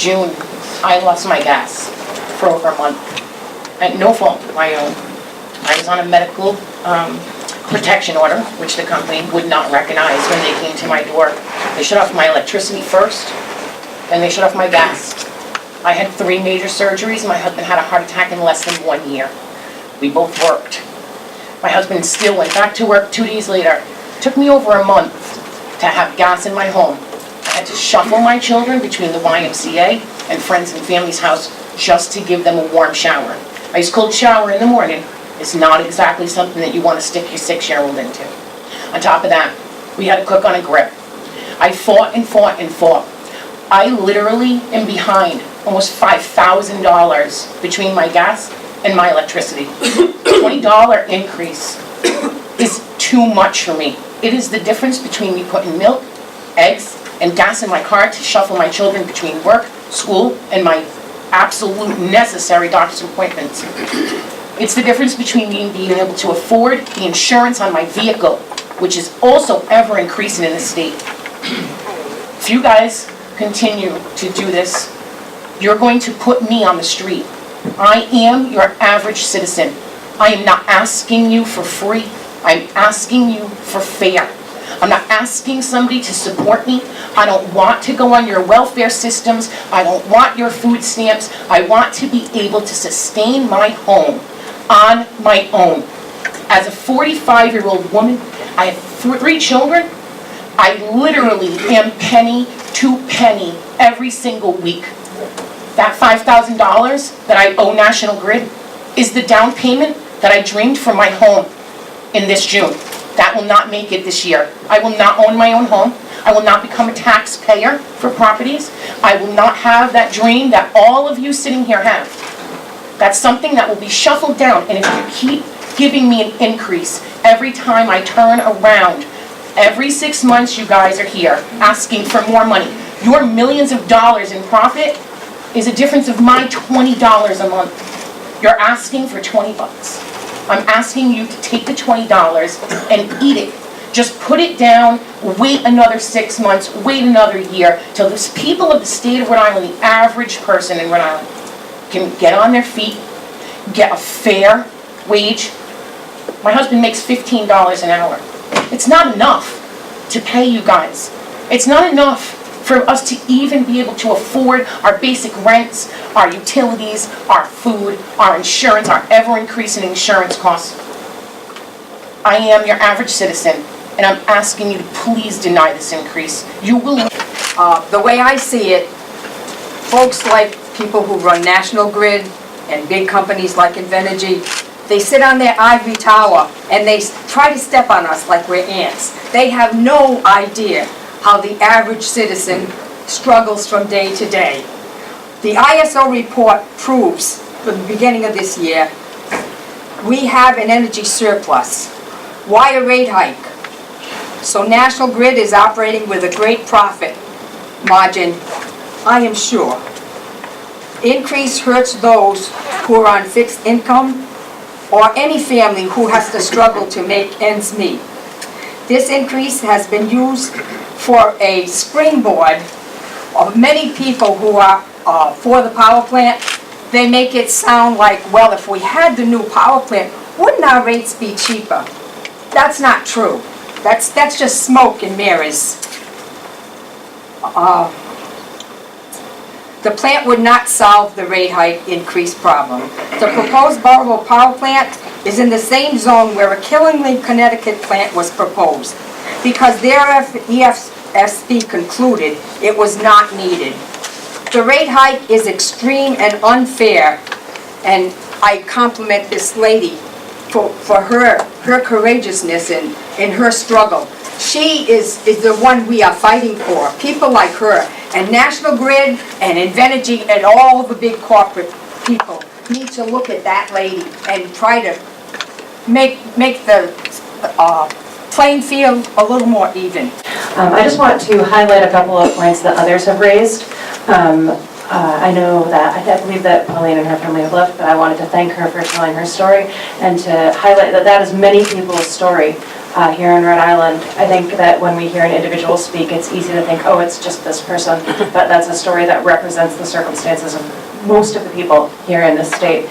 June, I lost my gas for over a month, at no fault of my own. I was on a medical protection order, which the company would not recognize when they came to my door. They shut off my electricity first, then they shut off my gas. I had 3 major surgeries. My husband had a heart attack in less than 1 year. We both worked. My husband still went back to work 2 days later. It took me over a month to have gas in my home. I had to shuffle my children between the YMCA and friends and family's house just to give them a warm shower. Ice cold shower in the morning is not exactly something that you want to stick your 6-year-old into. On top of that, we had to cook on a grill. I fought and fought and fought. I literally am behind almost $5,000 between my gas and my electricity. $20 increase is too much for me. It is the difference between me putting milk, eggs, and gas in my car to shuffle my children between work, school, and my absolute necessary doctor's appointments. It's the difference between me being able to afford the insurance on my vehicle, which is also ever increasing in the state. If you guys continue to do this, you're going to put me on the street. I am your average citizen. I am not asking you for free. I'm asking you for fair. I'm not asking somebody to support me. I don't want to go on your welfare systems. I don't want your food stamps. I want to be able to sustain my home on my own. As a 45-year-old woman, I have 3 children. I literally am penny to penny every single week. That $5,000 that I owe National Grid is the down payment that I dreamed for my home in this June. That will not make it this year. I will not own my own home. I will not become a taxpayer for properties. I will not have that dream that all of you sitting here have. That's something that will be shuffled down. And if you keep giving me an increase every time I turn around, every 6 months you guys are here asking for more money. Your millions of dollars in profit is a difference of my $20 a month. You're asking for 20 bucks. I'm asking you to take the $20 and eat it. Just put it down, wait another 6 months, wait another year, till the people of the state of Rhode Island, the average person in Rhode Island, can get on their feet, get a fair wage. My husband makes $15 an hour. It's not enough to pay you guys. It's not enough for us to even be able to afford our basic rents, our utilities, our food, our insurance, our ever-increasing insurance costs. I am your average citizen, and I'm asking you to please deny this increase. You will. The way I see it, folks like people who run National Grid and big companies like Invenergy, they sit on their ivory tower and they try to step on us like we're ants. They have no idea how the average citizen struggles from day to day. The ISO report proves, from the beginning of this year, we have an energy surplus. Why a rate hike? So National Grid is operating with a great profit margin, I am sure. Increase hurts those who are on fixed income or any family who has to struggle to make ends meet. This increase has been used for a springboard of many people who are for the power plant. They make it sound like, well, if we had the new power plant, wouldn't our rates be cheaper? That's not true. That's just smoke and mirrors. The plant would not solve the rate hike increase problem. The proposed Bonneville power plant is in the same zone where a Killingly, Connecticut plant was proposed, because their EFSB concluded it was not needed. The rate hike is extreme and unfair, and I compliment this lady for her courageousness in her struggle. She is the one we are fighting for, people like her. And National Grid and Invenergy and all the big corporate people need to look at that lady and try to make the playing field a little more even. I just want to highlight a couple of points that others have raised. I know that, I believe that Pauline and her family have left, but I wanted to thank her for telling her story and to highlight that that is many people's story here in Rhode Island. I think that when we hear an individual speak, it's easy to think, oh, it's just this person, but that's a story that represents the circumstances of most of the people here in this state.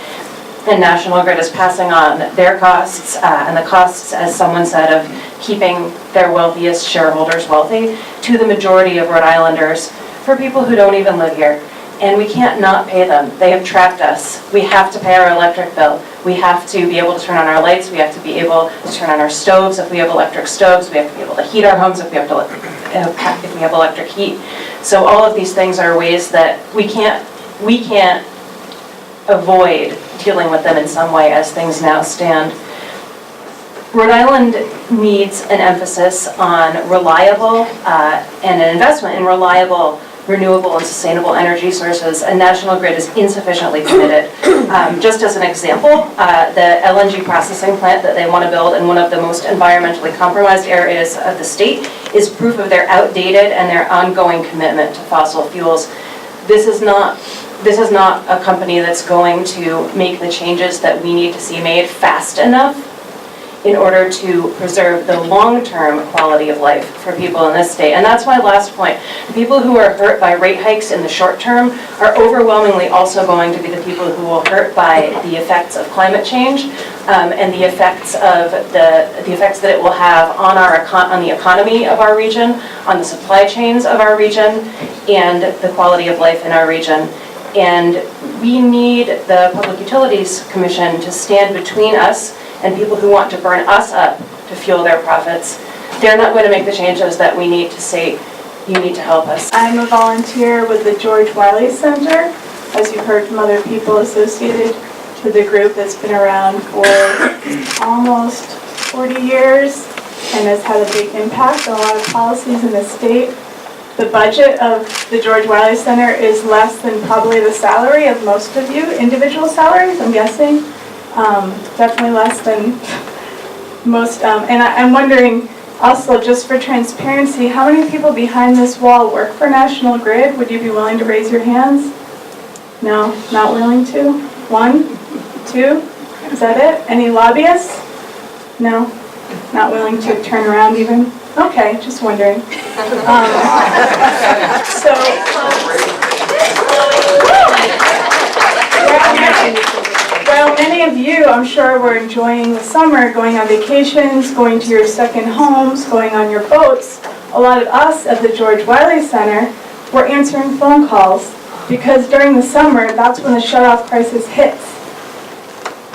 And National Grid is passing on their costs and the costs, as someone said, of keeping their wealthiest shareholders wealthy to the majority of Rhode Islanders for people who don't even live here. And we can't not pay them. They have trapped us. We have to pay our electric bill. We have to be able to turn on our lights. We have to be able to turn on our stoves if we have electric stoves. We have to be able to heat our homes if we have electric heat. So all of these things are ways that we can't avoid dealing with them in some way as things now stand. Rhode Island needs an emphasis on reliable and an investment in reliable, renewable and sustainable energy sources, and National Grid is insufficiently committed. Just as an example, the LNG processing plant that they want to build in one of the most environmentally compromised areas of the state is proof of their outdated and their ongoing commitment to fossil fuels. This is not a company that's going to make the changes that we need to see made fast enough in order to preserve the long-term quality of life for people in this state. And that's my last point. The people who are hurt by rate hikes in the short term are overwhelmingly also going to be the people who will hurt by the effects of climate change and the effects of the effects that it will have on on the economy of our region, on the supply chains of our region, and the quality of life in our region. And we need the Public Utilities Commission to stand between us and people who want to burn us up to fuel their profits. They're not going to make the changes that we need to say, you need to help us. I'm a volunteer with the George Wiley Center, as you've heard from other people associated with the group that's been around for almost 40 years and has had a big impact on a lot of policies in the state. The budget of the George Wiley Center is less than probably the salary of most of you, individual salaries, I'm guessing. Definitely less than most, and I'm wondering also, just for transparency, how many people behind this wall work for National Grid? Would you be willing to raise your hands? No, not willing to? 1, 2, is that it? Any lobbyists? No, not willing to turn around even? Okay, just wondering. Well, many of you, I'm sure, were enjoying the summer, going on vacations, going to your second homes, going on your boats. A lot of us at the George Wiley Center were answering phone calls because during the summer, that's when the shutoff crisis hits.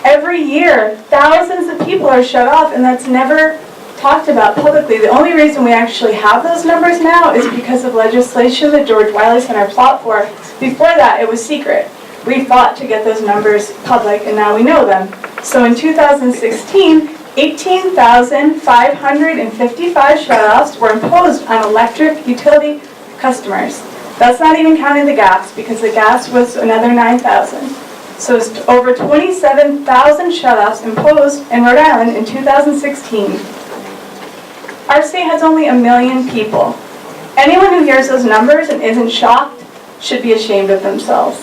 Every year, thousands of people are shut off, and that's never talked about publicly. The only reason we actually have those numbers now is because of legislation the George Wiley Center fought for. Before that, it was secret. We fought to get those numbers public, and now we know them. So in 2016, 18,555 shutoffs were imposed on electric utility customers. That's not even counting the gas, because the gas was another 9,000. So it's over 27,000 shutoffs imposed in Rhode Island in 2016. Our state has only 1 million people. Anyone who hears those numbers and isn't shocked should be ashamed of themselves.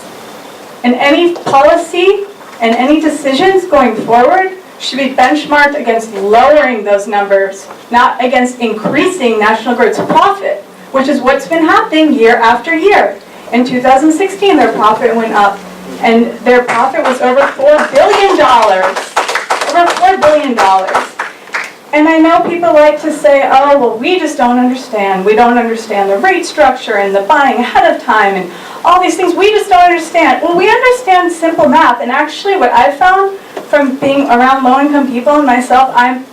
And any policy and any decisions going forward should be benchmarked against lowering those numbers, not against increasing National Grid's profit, which is what's been happening year after year. In 2016, their profit went up, and their profit was over $4 billion. Over $4 billion. And I know people like to say, oh, well, we just don't understand. We don't understand the rate structure and the buying ahead of time and all these things. We just don't understand. Well, we understand simple math. And actually what I've found from being around low-income people and myself, I'm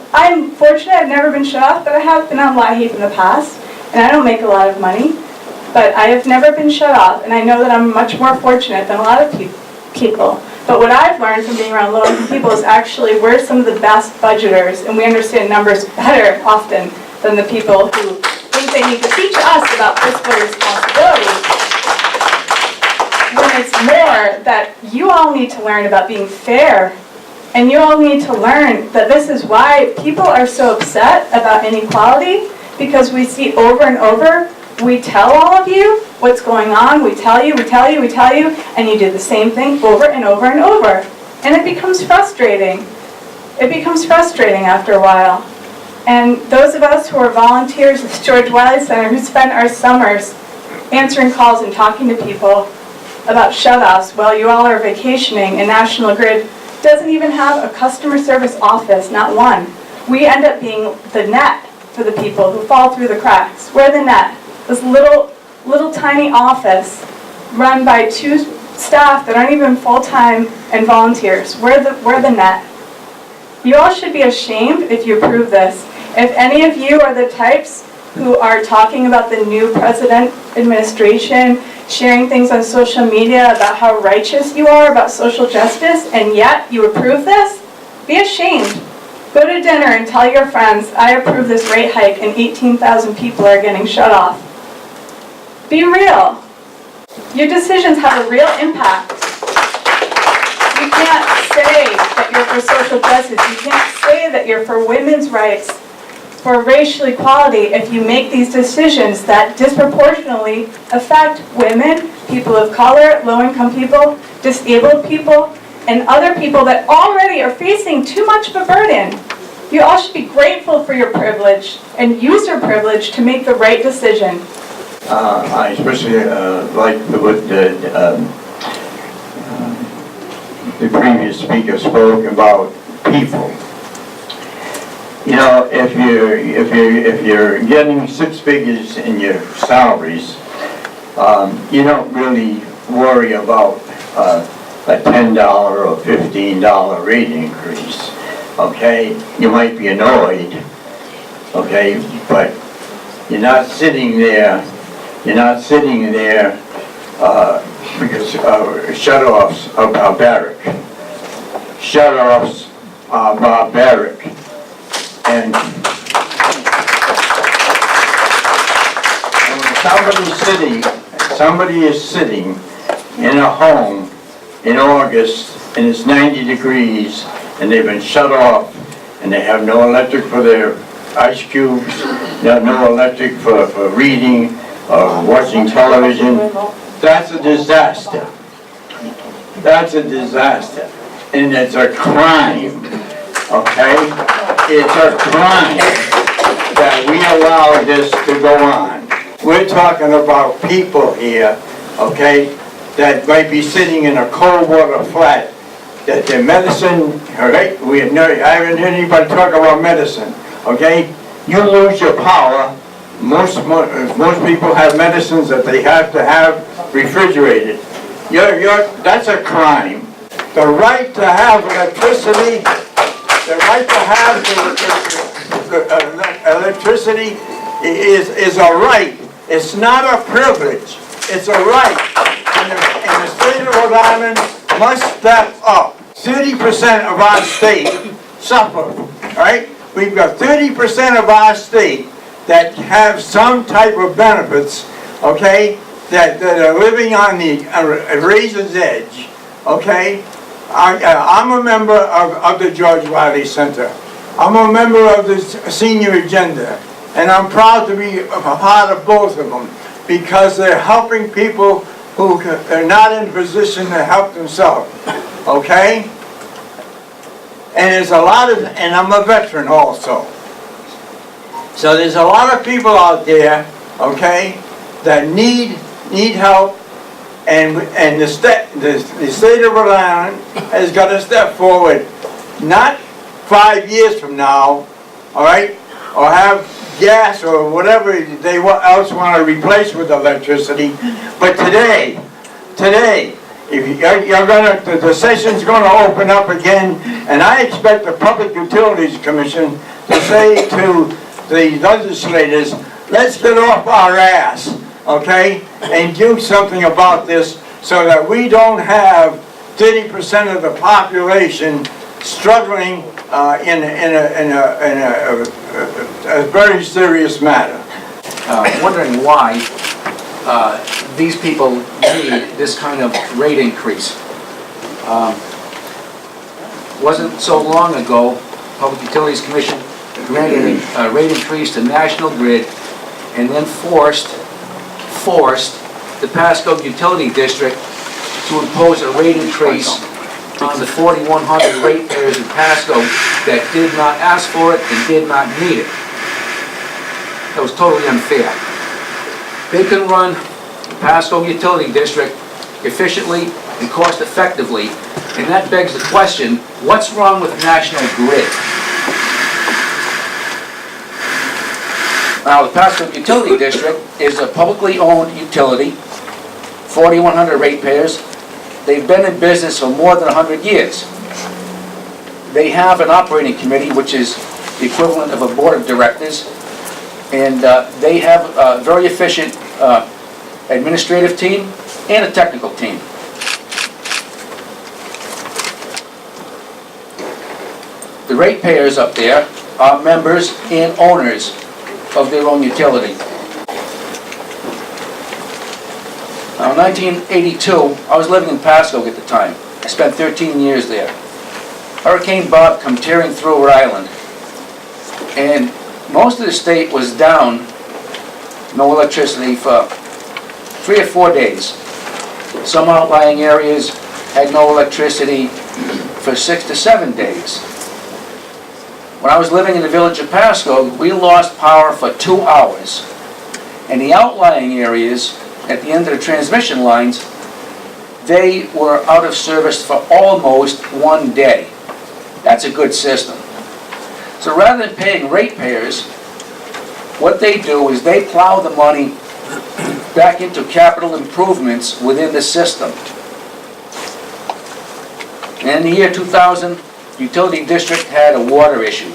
fortunate. I've never been shut off, but I have been on LIHEAP in the past. And I don't make a lot of money. But I have never been shut off. And I know that I'm much more fortunate than a lot of people. But what I've learned from being around low-income people is actually we're some of the best budgeters, and we understand numbers better often than the people who think they need to teach us about fiscal responsibility. When it's more that you all need to learn about being fair, and you all need to learn that this is why people are so upset about inequality, because we see over and over, we tell all of you what's going on, we tell you, and you do the same thing over and over and over. And it becomes frustrating. It becomes frustrating after a while. And those of us who are volunteers at the George Wiley Center, who spend our summers answering calls and talking to people about shutoffs while you all are vacationing, and National Grid doesn't even have a customer service office, not one. We end up being the net for the people who fall through the cracks. We're the net. This little tiny office run by 2 staff that aren't even full-time and volunteers. We're the net. You all should be ashamed if you approve this. If any of you are the types who are talking about the new president administration, sharing things on social media about how righteous you are about social justice, and yet you approve this, be ashamed. Go to dinner and tell your friends, I approve this rate hike and 18,000 people are getting shut off. Be real. Your decisions have a real impact. You can't say that you're for social justice. You can't say that you're for women's rights, for racial equality, if you make these decisions that disproportionately affect women, people of color, low-income people, disabled people, and other people that already are facing too much of a burden. You all should be grateful for your privilege and use your privilege to make the right decision. I especially like what the previous speaker spoke about people. You know, if you're getting 6 figures in your salaries, you don't really worry about a $10 or $15 rate increase. Okay, you might be annoyed. Okay, but you're not sitting there. You're not sitting there because shutoffs are barbaric. Shutoffs are barbaric. And when somebody is sitting in a home in August and it's 90 degrees and they've been shut off and they have no electric for their ice cubes, they have no electric for reading or watching television, that's a disaster. That's a disaster. And it's a crime, okay? It's a crime that we allow this to go on. We're talking about people here, okay, that might be sitting in a cold water flat, that their medicine, all right, I haven't heard anybody talk about medicine, okay? You lose your power. Most people have medicines that they have to have refrigerated. That's a crime. The right to have electricity, the right to have electricity is a right. It's not a privilege. It's a right. And the state of Rhode Island must step up. 30% of our state suffer, right? We've got 30% of our state that have some type of benefits, okay, that are living on the razor's edge, okay? I'm a member of the George Wiley Center. I'm a member of the Senior Agenda, and I'm proud to be a part of both of them because they're helping people who are not in a position to help themselves, okay? And there's a lot of, and I'm a veteran also. So there's a lot of people out there, okay, that need help, and the state of Rhode Island has got to step forward, not 5 years from now, all right, or have gas or whatever they else want to replace with electricity, but today, if the session's going to open up again, and I expect the Public Utilities Commission to say to the legislators, let's get off our ass, okay, and do something about this so that we don't have 30% of the population struggling in a very serious matter. Wondering why these people need this kind of rate increase. Wasn't so long ago, Public Utilities Commission granted a rate increase to National Grid and then forced the Pasco Utility District to impose a rate increase on the 4,100 ratepayers in Pasco that did not ask for it and did not need it. That was totally unfair. They can run the Pasco Utility District efficiently and cost effectively, and that begs the question, what's wrong with National Grid? Now, the Pasco Utility District is a publicly owned utility, 4,100 ratepayers. They've been in business for more than 100 years. They have an operating committee, which is the equivalent of a board of directors, and they have a very efficient administrative team and a technical team. The ratepayers up there are members and owners of their own utility. Now, in 1982, I was living in Pasco at the time. I spent 13 years there. Hurricane Bob come tearing through Rhode Island, and most of the state was down, no electricity for 3 or 4 days. Some outlying areas had no electricity for 6 to 7 days. When I was living in the village of Pasco, we lost power for 2 hours. And the outlying areas, at the end of the transmission lines, they were out of service for almost 1 day. That's a good system. So rather than paying ratepayers, what they do is they plow the money back into capital improvements within the system. And in the year 2000, utility district had a water issue.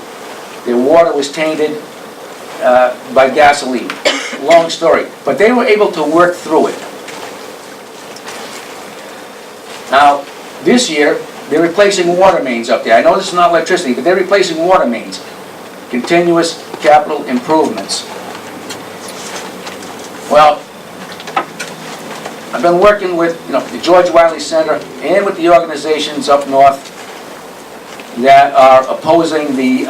Their water was tainted by gasoline. Long story. But they were able to work through it. Now, this year, they're replacing water mains up there. I know this is not electricity, but they're replacing water mains. Continuous capital improvements. Well, I've been working with the George Wiley Center and with the organizations up north that are opposing the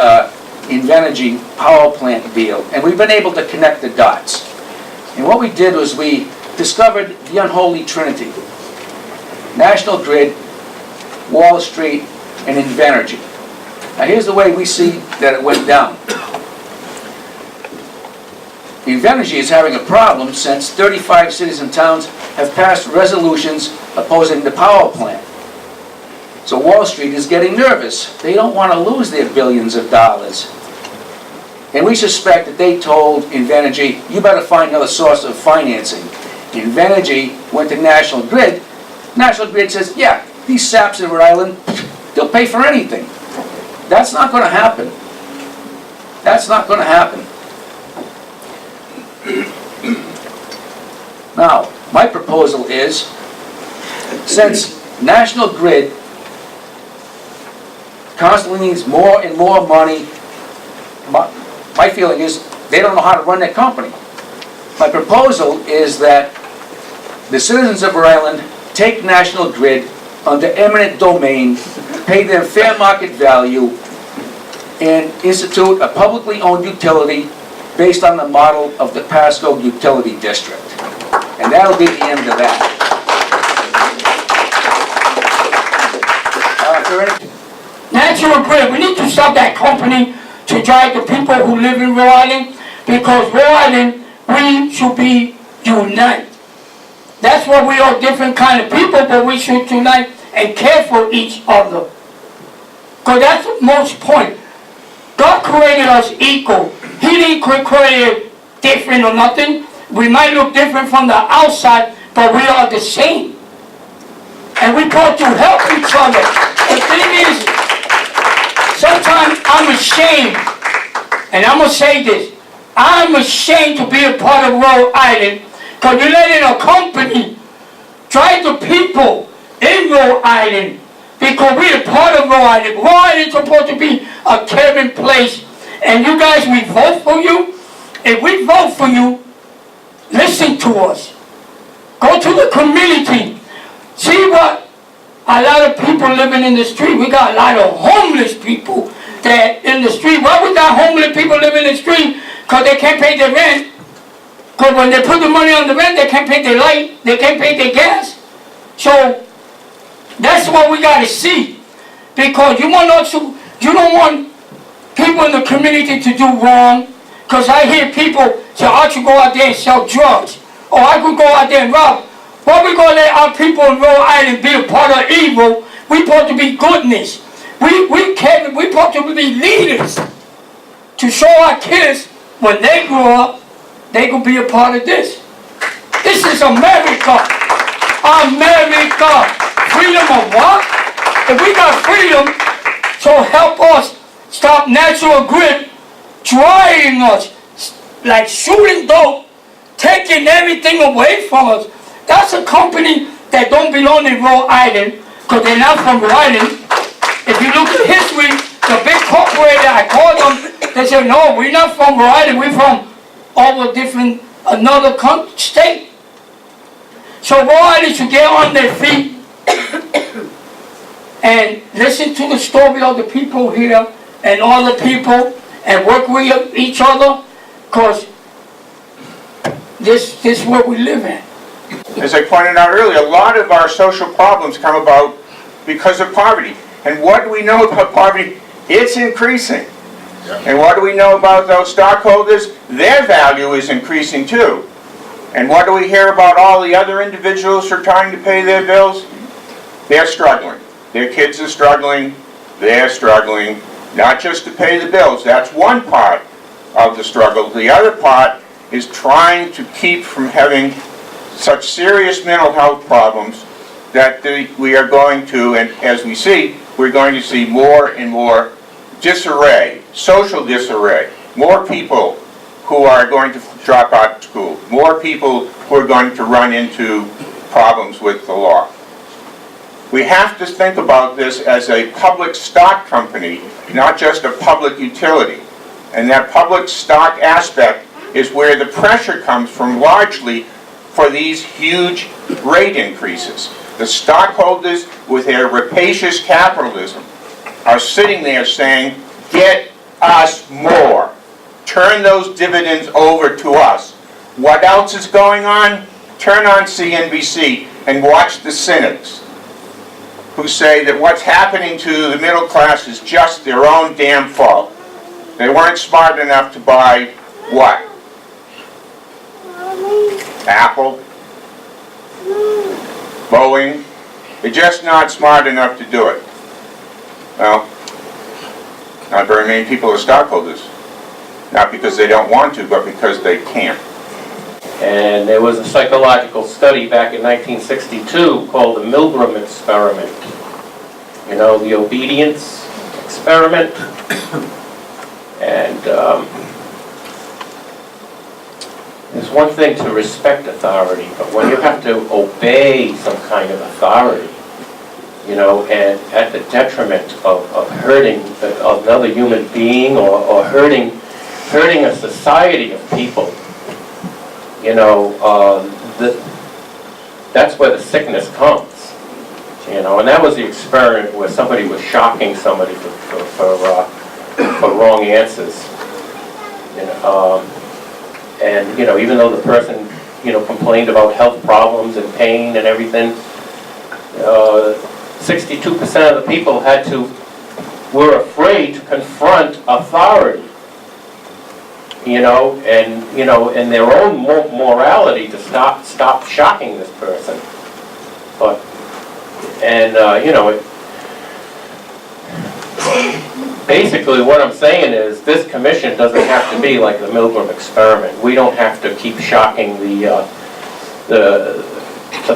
Invenergy power plant deal, and we've been able to connect the dots. And what we did was we discovered the unholy trinity: National Grid, Wall Street, and Invenergy. Now here's the way we see that it went down. Invenergy is having a problem since 35 cities and towns have passed resolutions opposing the power plant. So Wall Street is getting nervous. They don't want to lose their billions of dollars. And we suspect that they told Invenergy, you better find another source of financing. Invenergy went to National Grid. National Grid says, yeah, these saps in Rhode Island, they'll pay for anything. That's not going to happen. That's not going to happen. Now, my proposal is, since National Grid constantly needs more and more money, my feeling is they don't know how to run their company. My proposal is that the citizens of Rhode Island take National Grid under eminent domain, pay them fair market value, and institute a publicly owned utility based on the model of the Pasco Utility District. And that'll be the end of that. National Grid, we need to stop that company to drive the people who live in Rhode Island, because Rhode Island, we should be united. That's why we are different kind of people, but we should unite and care for each other. Because that's the most point. God created us equal. He didn't create different or nothing. We might look different from the outside, but we are the same. And we're supposed to help each other. The thing is, sometimes I'm ashamed, and I'm going to say this, I'm ashamed to be a part of Rhode Island, because we're letting a company drive the people in Rhode Island, because we're a part of Rhode Island. Rhode Island is supposed to be a caring place, and you guys, we vote for you. If we vote for you, listen to us. Go to the community. See what a lot of people living in the street. We got a lot of homeless people that in the street. Why we got homeless people living in the street? Because they can't pay their rent. Because when they put the money on the rent, they can't pay their light, they can't pay their gas. So that's what we gotta see. Because you don't want people in the community to do wrong. Because I hear people say, I should go out there and sell drugs. Or I could go out there and rob. Why we gonna let our people in Rhode Island be a part of evil? We supposed to be goodness. We supposed to be leaders. To show our kids, when they grow up, they could be a part of this. This is America. America. Freedom of what? If we got freedom, so help us stop natural grid drying us, like shooting dope, taking everything away from us. That's a company that don't belong in Rhode Island, because they're not from Rhode Island. If you look at history, the big corporation, I called them, they said, no, we're not from Rhode Island, we're from all different, another state. So Rhode Island should get on their feet and listen to the story of the people here and all the people and work with each other, because this is what we live in. As I pointed out earlier, a lot of our social problems come about because of poverty. And what do we know about poverty? It's increasing. And what do we know about those stockholders? Their value is increasing too. And what do we hear about all the other individuals who are trying to pay their bills? They're struggling. Their kids are struggling. They're struggling. Not just to pay the bills. That's one part of the struggle. The other part is trying to keep from having such serious mental health problems that we are going to, and as we see, we're going to see more and more disarray, social disarray, more people who are going to drop out of school, more people who are going to run into problems with the law. We have to think about this as a public stock company, not just a public utility. And that public stock aspect is where the pressure comes from largely for these huge rate increases. The stockholders, with their rapacious capitalism, are sitting there saying, get us more. Turn those dividends over to us. What else is going on? Turn on CNBC and watch the cynics who say that what's happening to the middle class is just their own damn fault. They weren't smart enough to buy what? Apple? Boeing? They're just not smart enough to do it. Well, not very many people are stockholders. Not because they don't want to, but because they can't. And there was a psychological study back in 1962 called the Milgram experiment. You know, the obedience experiment. And it's one thing to respect authority, but when you have to obey some kind of authority, you know, and at the detriment of hurting another human being or hurting a society of people, you know, that's where the sickness comes, you know. And that was the experiment where somebody was shocking somebody for wrong answers, you know. And you know, even though the person, you know, complained about health problems and pain and everything, 62% of the people were afraid to confront authority. You know, and their own morality to stop shocking this person. But, and you know, basically what I'm saying is this commission doesn't have to be like the Milgram experiment. We don't have to keep shocking the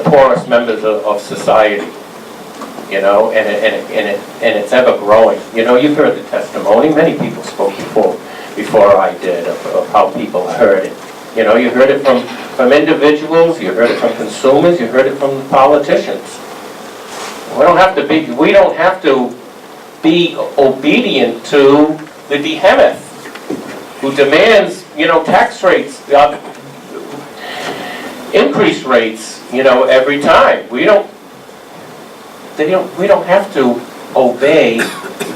poorest members of society. You know, and it's ever growing. You know, you've heard the testimony. Many people spoke before I did, of how people heard it. You know, you heard it from individuals, you heard it from consumers, you heard it from the politicians. We don't have to be obedient to the behemoth who demands, you know, tax rates, increase rates, you know, every time. We don't have to obey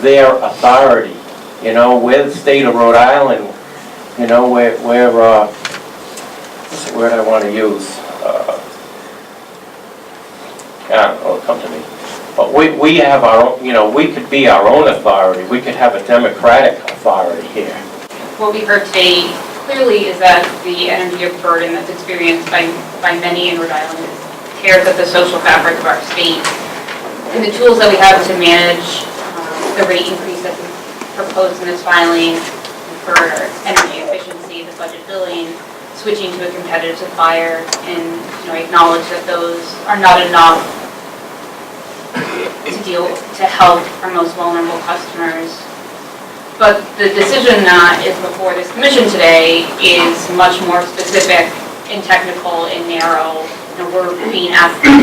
their authority. You know, we're the state of Rhode Island. You know, we're what's the word I want to use? I don't know, it'll come to me. But we have our own, you know, we could be our own authority. We could have a democratic authority here. What we heard today clearly is that the energy burden that's experienced by many in Rhode Island tears at the social fabric of our state. And the tools that we have to manage the rate increase that we proposed in this filing for energy efficiency, the budget billing, switching to a competitive supplier, and acknowledge that those are not enough to help our most vulnerable customers. But the decision that is before this commission today is much more specific and technical and narrow. We're being asked to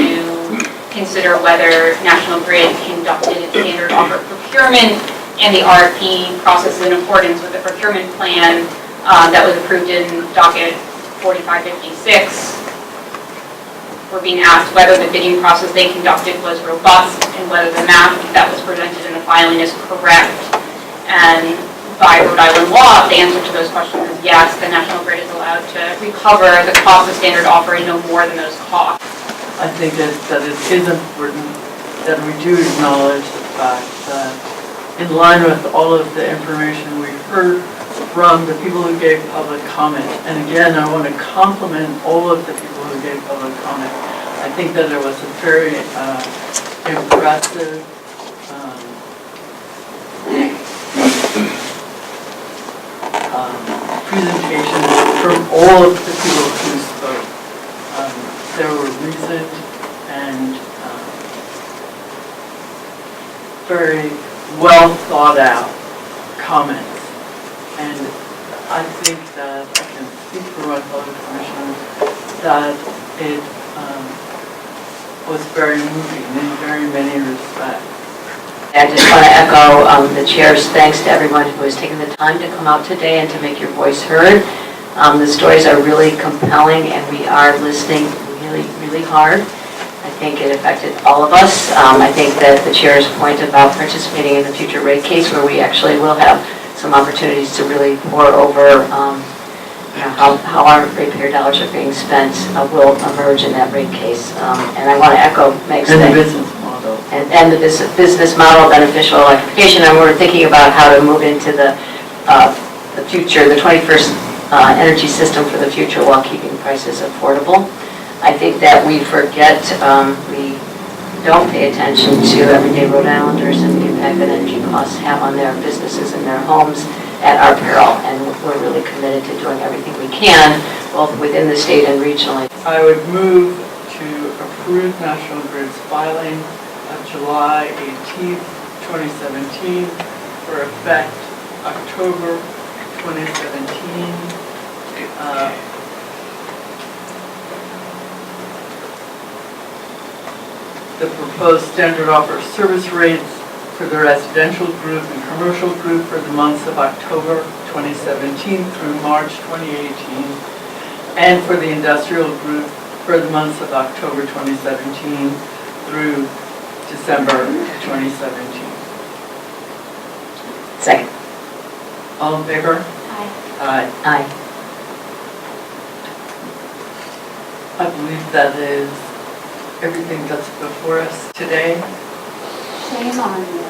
consider whether National Grid conducted its standard offer procurement and the RFP process in accordance with the procurement plan that was approved in docket 4556. We're being asked whether the bidding process they conducted was robust and whether the math that was presented in the filing is correct. And by Rhode Island law, the answer to those questions is yes, the National Grid is allowed to recover the cost of standard offer and no more than those costs. I think that it is important that we do acknowledge the fact that in line with all of the information we've heard from the people who gave public comment, and again, I want to compliment all of the people who gave public comment. I think that it was a very impressive presentation from all of the people who spoke. They were reasoned and very well thought out comments. And I think that I can speak for my fellow commissioners that it was very moving in very many respects. I just want to echo the chair's thanks to everyone who has taken the time to come out today and to make your voice heard. The stories are really compelling and we are listening really, really hard. I think it affected all of us. I think that the chair's point about participating in the future rate case where we actually will have some opportunities to really pour over how our ratepayer dollars are being spent will emerge in that rate case. And I want to echo Meg's And thing. the business model. And the business model, beneficial electrification, and we're thinking about how to move into the future, the 21st energy system for the future while keeping prices affordable. I think that we forget, we don't pay attention to everyday Rhode Islanders and the impact that energy costs have on their businesses and their homes at our peril, and we're really committed to doing everything we can, both within the state and regionally. I would move to approve National Grid's filing of July 18th, 2017 for effect October 2017. The proposed standard offer service rates for the residential group and commercial group for the months of October 2017 through March 2018, and for the industrial group for the months of October 2017 through December 2017. Second. All in favor? Aye. Aye. I believe that is everything that's before us today. Shame on you.